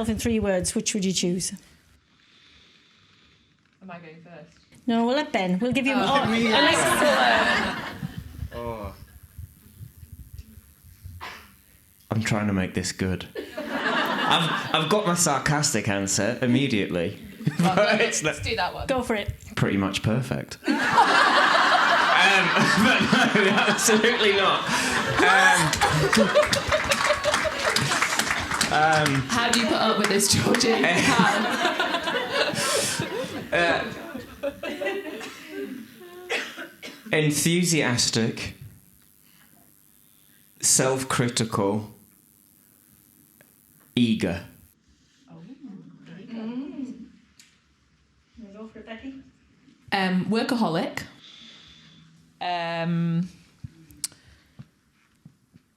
yourself in 3 words, which would you choose? Am I going first? No, we'll let Ben. We'll give you... I'm trying to make this good. I've got my sarcastic answer immediately. Let's do that one. Go for it. Pretty much perfect. But no, absolutely not. How do you put up with this, Georgie? Enthusiastic, self-critical, eager. Go for it, Becky. Workaholic.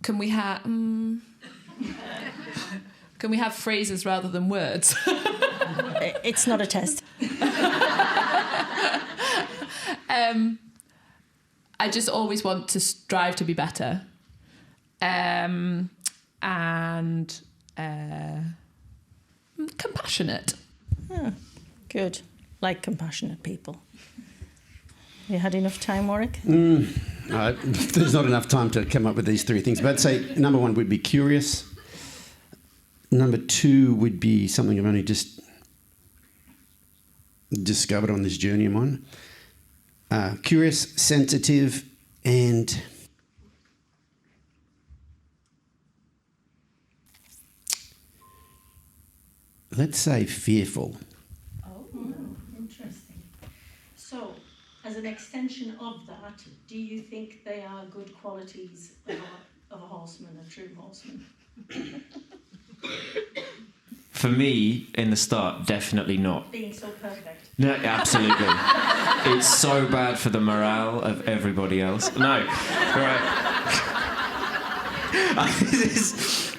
Can we have... Can we have phrases rather than words? It's not a test. I just always want to strive to be better. And compassionate. Good. Like compassionate people. You had enough time, Warwick? There's not enough time to come up with these 3 things. But I'd say number 1 would be curious. Number 2 would be something I've only just discovered on this journey of mine. Curious, sensitive, and let's say fearful. Oh, interesting. So, as an extension of that, do you think they are good qualities of a horseman, a true horseman? For me, in the start, definitely not. Being so perfect. No, absolutely. It's so bad for the morale of everybody else. No, right.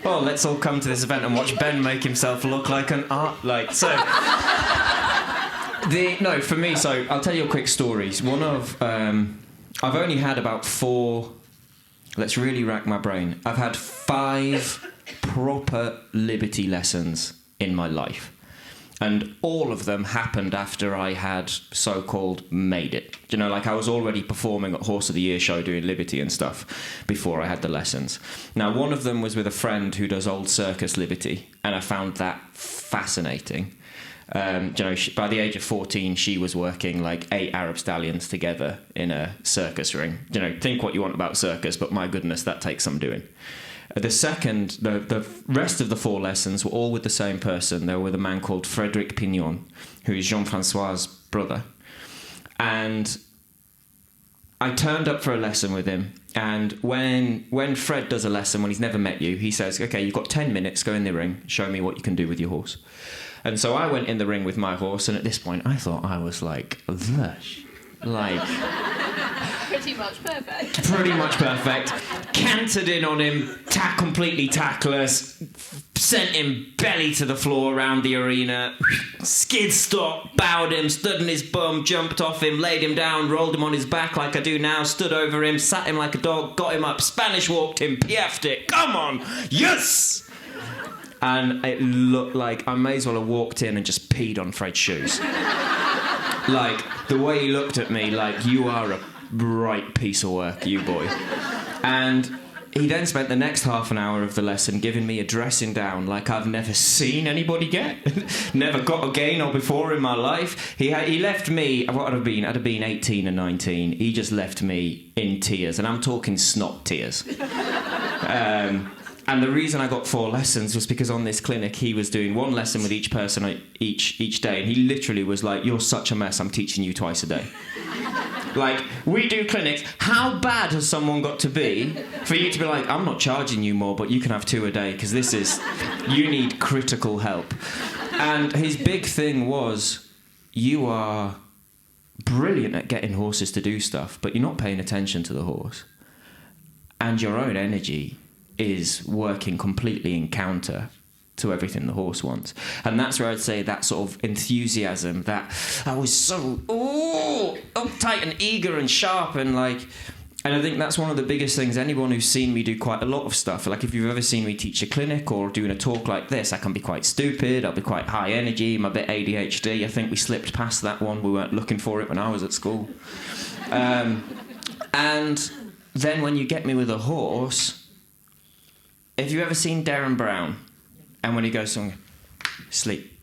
Let's all come to this event and watch Ben make himself look like an for me, so I'll tell you a quick story. One of, I've only had about 4, let's really rack my brain. I've had 5 proper liberty lessons in my life. And all of them happened after I had so-called made it. You know, like I was already performing at Horse of the Year show doing liberty and stuff before I had the lessons. Now, one of them was with a friend who does old circus liberty, and I found that fascinating. By the age of 14, she was working like 8 Arab stallions together in a circus ring. Think what you want about circus, but my goodness, that takes some doing. The rest of the 4 lessons were all with the same person. They were with a man called Frédéric Pignon, who is Jean-Francois's brother. And I turned up for a lesson with him. And when Fred does a lesson, when he's never met you, he says, okay, you've got 10 minutes, go in the ring, show me what you can do with your horse. And so I went in the ring with my horse, and at this point I thought I was like lush. Pretty much perfect. Pretty much perfect. Cantered in on him, completely tackless, sent him belly to the floor around the arena, skid stop, bowed him, stood on his bum, jumped off him, laid him down, rolled him on his back like I do now, stood over him, sat him like a dog, got him up, Spanish walked him, piaffed it, come on, yes! And it looked like I may as well have walked in and just peed on Fred's shoes. Like, the way he looked at me, like, you are a right piece of work, you boy. And he then spent the next half an hour of the lesson giving me a dressing down like I've never seen anybody get. Never got a gain or before in my life. He left me, what would I have been? I'd have been 18 or 19. He just left me in tears, and I'm talking snot tears. And the reason I got 4 lessons was because on this clinic he was doing 1 lesson with each person each day, and he literally was like, you're such a mess, I'm teaching you twice a day. Like, we do clinics, how bad has someone got to be for you to be like, I'm not charging you more, but you can have 2 a day, because you need critical help. And his big thing was, you are brilliant at getting horses to do stuff, but you're not paying attention to the horse. And your own energy is working completely in counter to everything the horse wants. And that's where I'd say that sort of enthusiasm, that I was so uptight and eager and sharp, and like And I think that's one of the biggest things. Anyone who's seen me do quite a lot of stuff, like if you've ever seen me teach a clinic or doing a talk like this, I can be quite stupid, I'll be quite high energy, I'm a bit ADHD. I think we slipped past that one. We weren't looking for it when I was at school. And then when you get me with a horse, have you ever seen Darren Brown? And when he goes somewhere, sleep.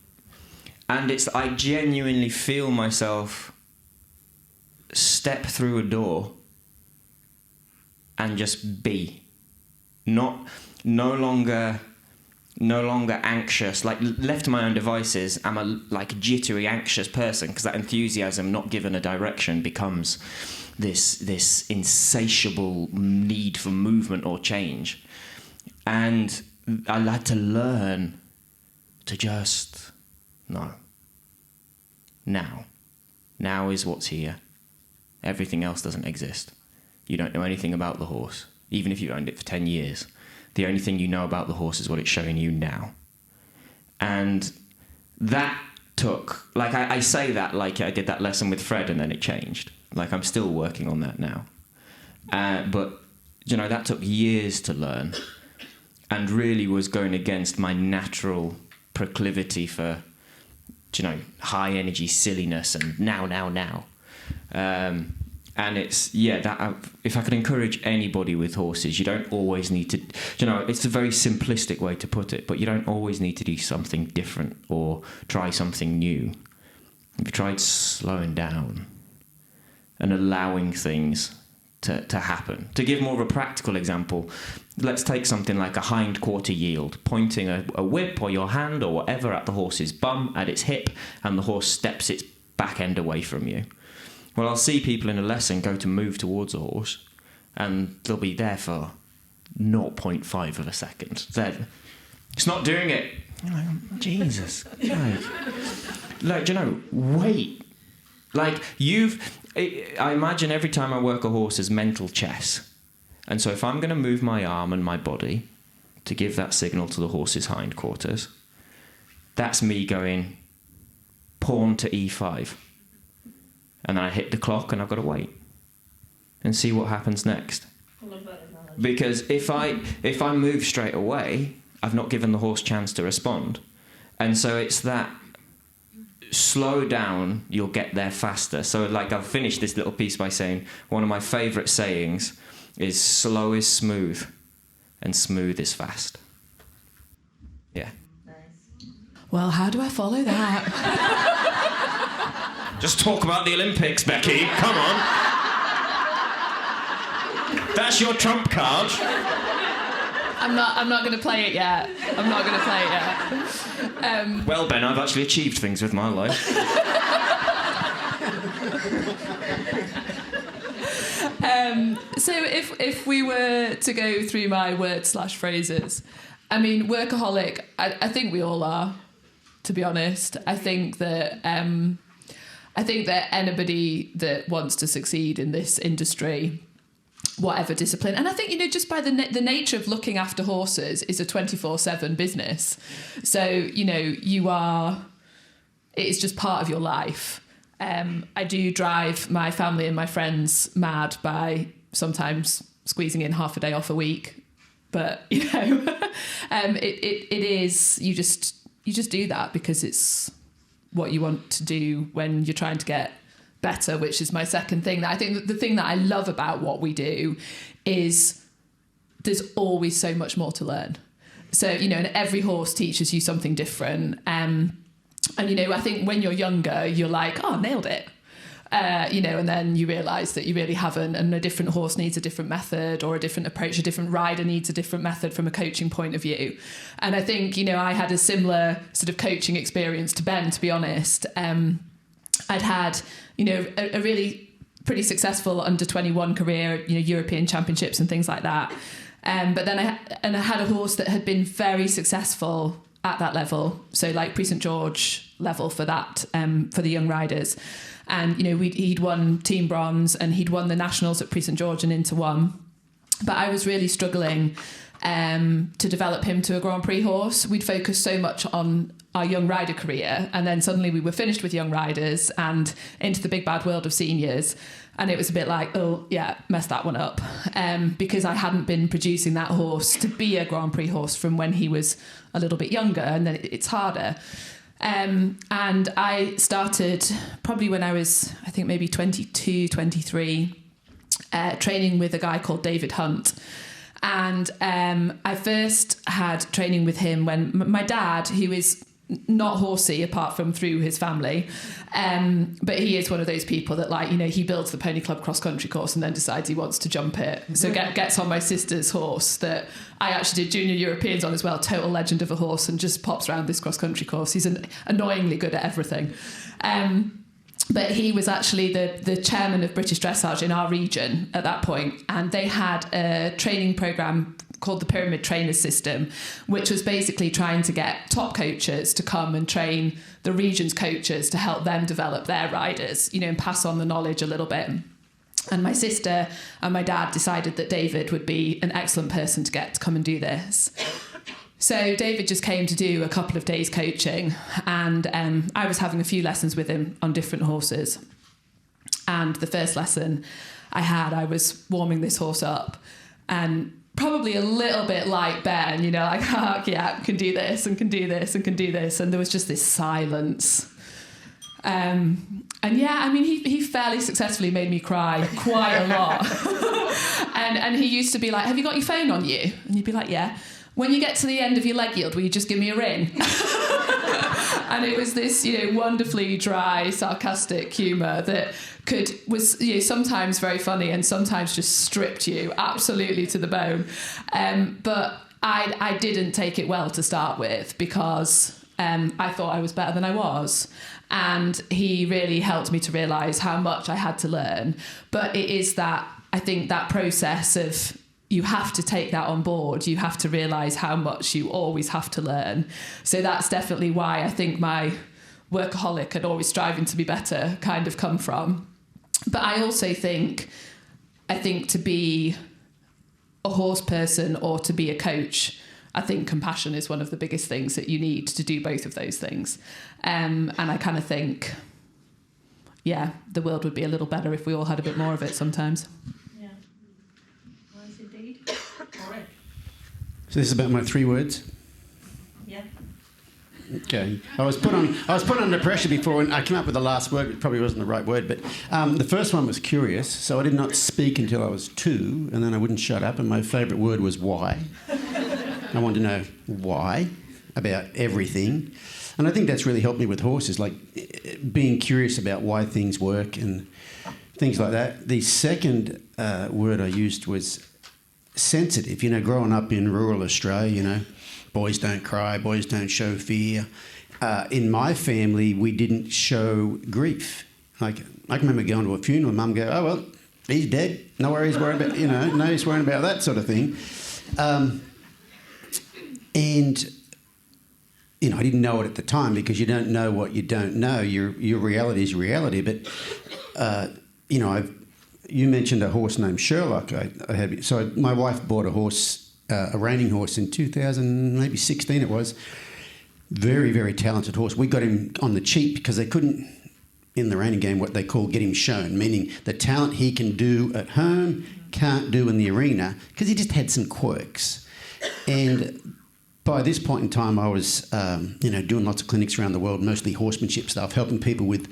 And it's, I genuinely feel myself step through a door and just be. No longer anxious. Like, left to my own devices, I'm a jittery, anxious person, because that enthusiasm, not given a direction, becomes this insatiable need for movement or change. And I had to learn to just, no. Now is what's here. Everything else doesn't exist. You don't know anything about the horse, even if you've owned it for 10 years. The only thing you know about the horse is what it's showing you now. And that took, like I say that like I did that lesson with Fred and then it changed. Like, I'm still working on that now. But, that took years to learn and really was going against my natural proclivity for, high energy silliness and now. And it's, if I could encourage anybody with horses, you don't always need to, it's a very simplistic way to put it, but you don't always need to do something different or try something new. If you tried slowing down and allowing things to happen. To give more of a practical example, let's take something like a hind quarter yield, pointing a whip or your hand or whatever at the horse's bum, at its hip, and the horse steps its back end away from you. Well, I'll see people in a lesson go to move towards a horse, and they'll be there for 0.5 of a second. It's not doing it. You're like, Jesus. Wait. I imagine every time I work a horse as mental chess. And so if I'm going to move my arm and my body to give that signal to the horse's hindquarters, that's me going pawn to e5. And then I hit the clock and I've got to wait and see what happens next. I love that analogy. Because if I move straight away, I've not given the horse chance to respond. And so it's that slow down, you'll get there faster. So I've finished this little piece by saying one of my favourite sayings is slow is smooth and smooth is fast. Yeah. Nice. Well, how do I follow that? Just talk about the Olympics, Becky. Come on. That's your trump card. I'm not going to play it yet. Well, Ben, I've actually achieved things with my life. So if we were to go through my words/phrases, I mean, workaholic, I think we all are, to be honest. I think that anybody that wants to succeed in this industry, whatever discipline, and I think, just by the nature of looking after horses is a 24/7 business. So, it's just part of your life. I do drive my family and my friends mad by sometimes squeezing in half a day off a week. But, it is, you just do that because it's what you want to do when you're trying to get better, which is my second thing. That I think the thing that I love about what we do is there's always so much more to learn. So, and every horse teaches you something different. And, I think when you're younger, you're like, oh, nailed it. And then you realise that you really haven't, and a different horse needs a different method or a different approach, a different rider needs a different method from a coaching point of view. And I think, I had a similar sort of coaching experience to Ben, to be honest. I'd had, a really pretty successful under-21 career, European championships and things like that. But then I had a horse that had been very successful at that level. So like Prix St George level for that, for the young riders. And, he'd won team bronze and he'd won the nationals at Prix St George and Inter 1. But I was really struggling to develop him to a Grand Prix horse. We'd focused so much on our young rider career, and then suddenly we were finished with young riders and into the big bad world of seniors, and it was a bit like, oh yeah, messed that one up, because I hadn't been producing that horse to be a Grand Prix horse from when he was a little bit younger, and then it's harder. And I started probably when I was, I think maybe 22, 23, training with a guy called David Hunt. And I first had training with him when my dad, who is not horsey apart from through his family, but he is one of those people that, like, you know, he builds the pony club cross country course and then decides he wants to jump it, so gets on my sister's horse that I actually did junior Europeans on as well, total legend of a horse, and just pops around this cross country course. He's annoyingly good at everything, but he was actually the chairman of British Dressage in our region at that point, and they had a training programme called the Pyramid Trainer System, which was basically trying to get top coaches to come and train the region's coaches to help them develop their riders, you know, and pass on the knowledge a little bit. And my sister and my dad decided that David would be an excellent person to get to come and do this. So David just came to do a couple of days coaching, and I was having a few lessons with him on different horses. And the first lesson I was warming this horse up, and probably a little bit like Ben, you know, like, oh, yeah, can do this and can do this and can do this. And there was just this silence. And yeah, I mean, he fairly successfully made me cry quite a lot. and he used to be like, have you got your phone on you? And you'd be like, yeah. When you get to the end of your leg yield, will you just give me a ring? And it was this, you know, wonderfully dry, sarcastic humour that was, you know, sometimes very funny and sometimes just stripped you absolutely to the bone. But I didn't take it well to start with, because I thought I was better than I was. And he really helped me to realise how much I had to learn. But it is that, I think, that process of, you have to take that on board. You have to realise how much you always have to learn. So that's definitely why I think my workaholic and always striving to be better kind of come from. But I also think to be a horse person or to be a coach, I think compassion is one of the biggest things that you need to do both of those things. And I kind of think, yeah, the world would be a little better if we all had a bit more of it sometimes. So this is about my 3 words. Yeah. Okay. I was put under pressure before, and I came up with the last word, which probably wasn't the right word, but the first one was curious. So I did not speak until I was 2, and then I wouldn't shut up. And my favourite word was why. I wanted to know why about everything, and I think that's really helped me with horses, like being curious about why things work and things like that. The second word I used was sensitive. You know, growing up in rural Australia, you know, boys don't cry, boys don't show fear. In my family, we didn't show grief. Like, I can remember going to a funeral and Mum go, oh, well, he's dead. No worries, worrying about, you know, no he's worrying about that sort of thing. And, you know, I didn't know it at the time, because you don't know what you don't know. Your reality is reality. But, you know, you mentioned a horse named Sherlock. So my wife bought a horse, a reining horse in 2016 it was. Very, very talented horse. We got him on the cheap because they couldn't, in the reining game, what they call get him shown, meaning the talent he can do at home can't do in the arena, because he just had some quirks. And by this point in time, I was, you know, doing lots of clinics around the world, mostly horsemanship stuff, helping people with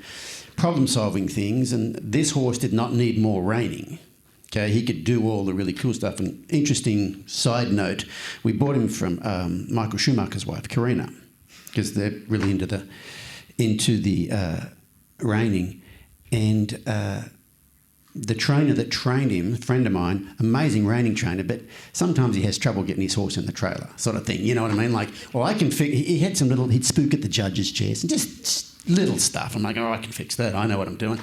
problem-solving things, and this horse did not need more reining. Okay, he could do all the really cool stuff. And interesting side note, we bought him from Michael Schumacher's wife, Karina, because they're really into the reining. And the trainer that trained him, a friend of mine, amazing reining trainer, but sometimes he has trouble getting his horse in the trailer, sort of thing. You know what I mean? Like, well, I can fix. He had some little. He'd spook at the judges' chairs and just little stuff. I'm like, oh, I can fix that. I know what I'm doing.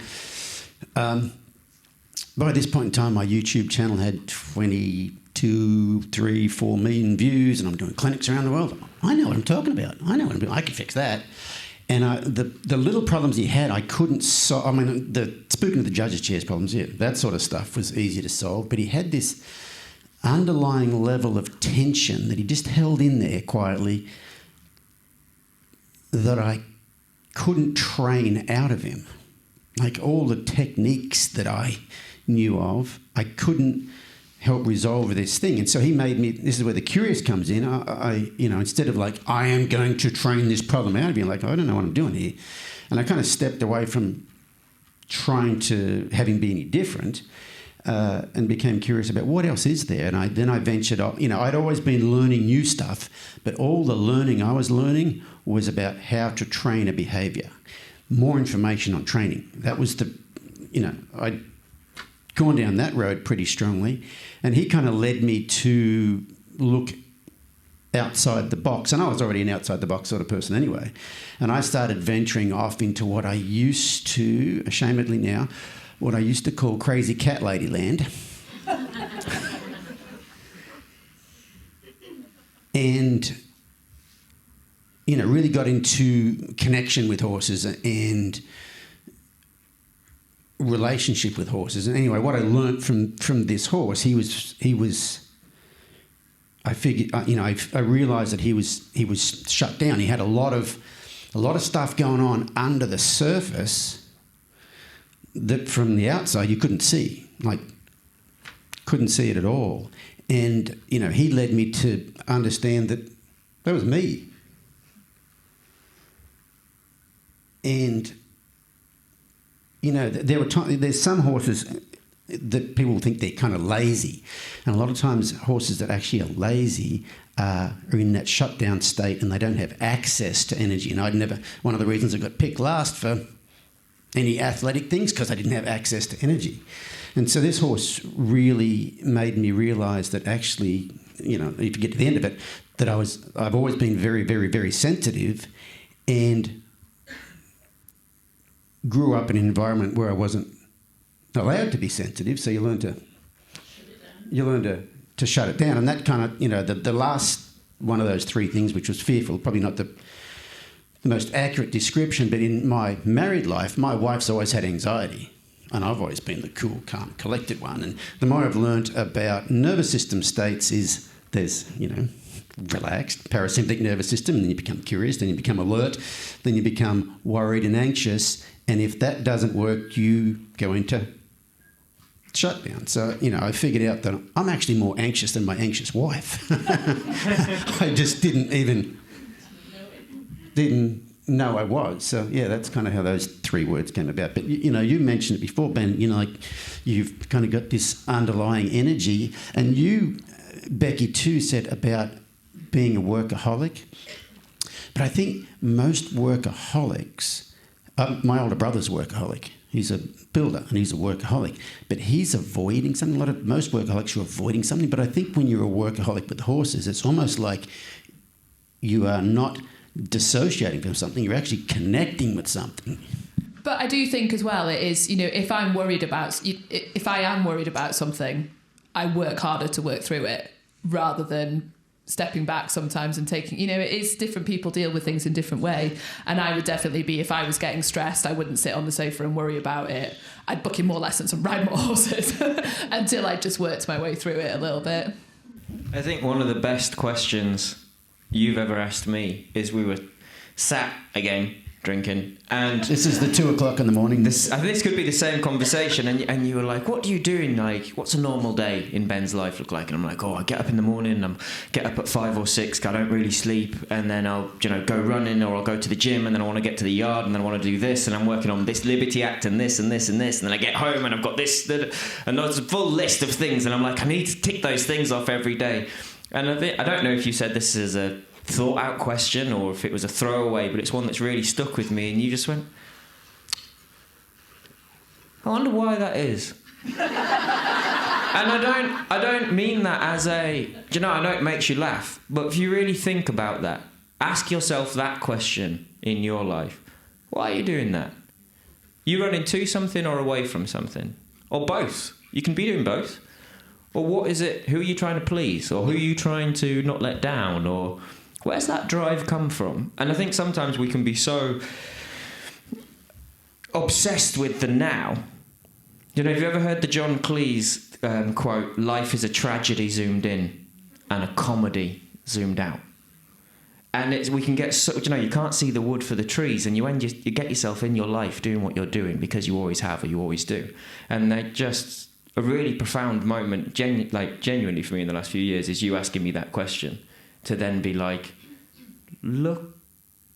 By this point in time, my YouTube channel had 22, 3, 4 million views, and I'm doing clinics around the world. I know what I'm talking about. I know what I'm doing. I can fix that. And the little problems he had, I couldn't solve. I mean, the spooking of the judges' chairs problems, yeah, that sort of stuff was easy to solve. But he had this underlying level of tension that he just held in there quietly that I couldn't train out of him. Like all the techniques that I knew of, I couldn't help resolve this thing. And so he made me, this is where the curious comes in. I instead of like, I am going to train this problem out of you, like, I don't know what I'm doing here. And I kind of stepped away from trying to have him be any different and became curious about what else is there. And then I ventured off. I'd always been learning new stuff, but all the learning I was learning was about how to train a behaviour. More information on training. That was I'd gone down that road pretty strongly, and he kind of led me to look outside the box. And I was already an outside the box sort of person anyway. And I started venturing off into what I used to, ashamedly now, what I used to call crazy cat lady land. And really got into connection with horses and relationship with horses. And anyway, what I learnt from this horse, he was. I figured, I realised that he was shut down. He had a lot of stuff going on under the surface that from the outside you couldn't see, couldn't see it at all. And he led me to understand that was me. And there were there's some horses that people think they're kind of lazy, and a lot of times horses that actually are lazy are in that shutdown state and they don't have access to energy. And one of the reasons I got picked last for any athletic things because I didn't have access to energy. And so this horse really made me realise that actually, if you get to the end of it, that I've always been very, very, very sensitive, and grew up in an environment where I wasn't allowed to be sensitive, so you learn to shut it down. And that kind of, the last one of those three things, which was fearful, probably not the most accurate description, but in my married life, my wife's always had anxiety, and I've always been the cool, calm, collected one. And the more I've learnt about nervous system states is there's, relaxed, parasympathetic nervous system, and then you become curious, then you become alert, then you become worried and anxious, and if that doesn't work, you go into shutdown. So, I figured out that I'm actually more anxious than my anxious wife. I just didn't know I was. So, yeah, that's kind of how those three words came about. But, you mentioned it before, Ben, you've kind of got this underlying energy. And you, Becky, too, said about being a workaholic. But I think most workaholics, my older brother's a workaholic. He's a builder and he's a workaholic, but he's avoiding something. Most workaholics are avoiding something, but I think when you're a workaholic with horses, it's almost like you are not dissociating from something, you're actually connecting with something. But I do think as well, it is, if I am worried about something, I work harder to work through it rather than stepping back sometimes and taking, it is different people deal with things in different way. And I would definitely be, if I was getting stressed, I wouldn't sit on the sofa and worry about it. I'd book in more lessons and ride more horses until I just worked my way through it a little bit. I think one of the best questions you've ever asked me is, we were sat again drinking, and this is the 2:00 in the morning. I think this could be the same conversation, and you were like, what do you do in, what's a normal day in Ben's life look like? And I'm like, I get up in the morning, I get up at 5 or 6, I don't really sleep, and then I'll go running, or I'll go to the gym, and then I want to get to the yard, and then I want to do this, and I'm working on this Liberty Act and this and this and this, and then I get home and I've got this, and there's a full list of things, and I'm like, I need to tick those things off every day. And I don't know if you said this as a thought out question or if it was a throwaway, but it's one that's really stuck with me, and you just went, I wonder why that is. And I don't mean that as I know it makes you laugh, but if you really think about that, ask yourself that question in your life. Why are you doing that? You running to something or away from something? Or both? You can be doing both. Or what is it? Who are you trying to please? Or who are you trying to not let down? Or where's that drive come from? And I think sometimes we can be so obsessed with the now. Have you ever heard the John Cleese quote, life is a tragedy zoomed in and a comedy zoomed out? And we can get so, you can't see the wood for the trees, and you get yourself in your life doing what you're doing because you always have or you always do. And they're just a really profound moment, genuinely for me in the last few years, is you asking me that question, to then be like, look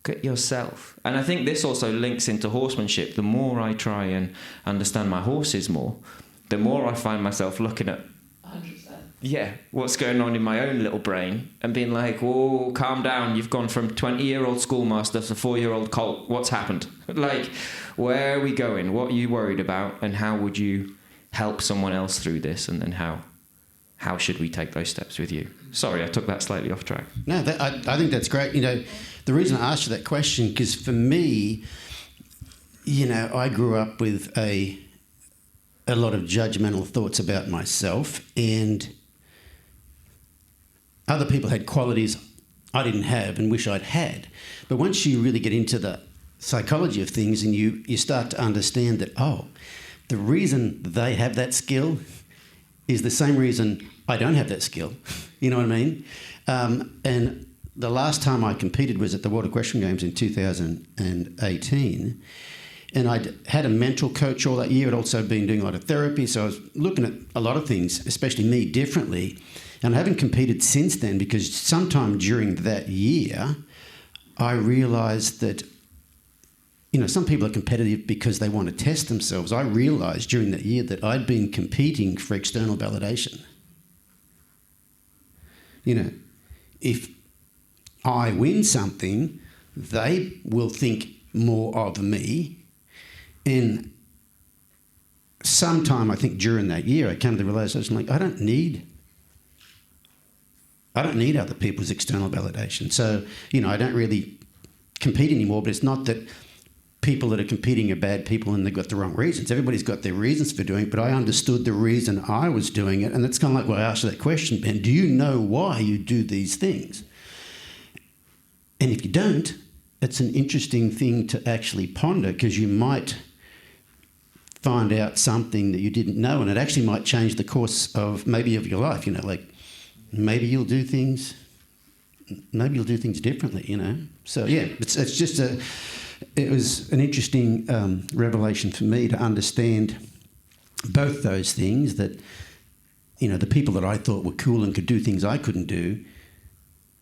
at yourself. And I think this also links into horsemanship. The more I try and understand my horses more, the more I find myself looking at 100%. what's going on in my own little brain and being like, whoa, calm down, you've gone from 20-year-old schoolmaster to 4-year-old colt, what's happened? Like, where are we going? What are you worried about? And how would you help someone else through this? And then how should we take those steps with you? Sorry, I took that slightly off track. No, I think that's great. The reason I asked you that question, because for me, I grew up with a lot of judgmental thoughts about myself, and other people had qualities I didn't have and wish I'd had. But once you really get into the psychology of things and you start to understand that, the reason they have that skill is the same reason I don't have that skill. You know what I mean? And the last time I competed was at the World Equestrian Games in 2018. And I'd had a mental coach all that year. I'd also been doing a lot of therapy. So I was looking at a lot of things, especially me, differently. And I haven't competed since then because sometime during that year, I realised that, some people are competitive because they want to test themselves. I realised during that year that I'd been competing for external validation. If I win something, they will think more of me. And sometime, I think during that year, I came to the realisation, I don't need other people's external validation. So, I don't really compete anymore, but it's not that people that are competing are bad people and they've got the wrong reasons. Everybody's got their reasons for doing it, but I understood the reason I was doing it. And that's kind of like what I asked you that question, Ben. Do you know why you do these things? And if you don't, it's an interesting thing to actually ponder, because you might find out something that you didn't know, and it actually might change the course of your life. Maybe you'll do things differently. So it's just it was an interesting revelation for me to understand both those things, that the people that I thought were cool and could do things I couldn't do,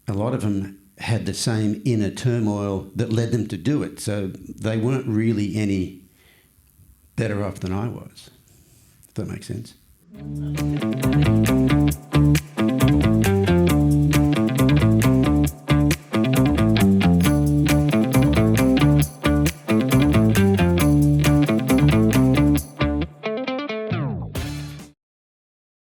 a lot of them had the same inner turmoil that led them to do it. So they weren't really any better off than I was, if that makes sense.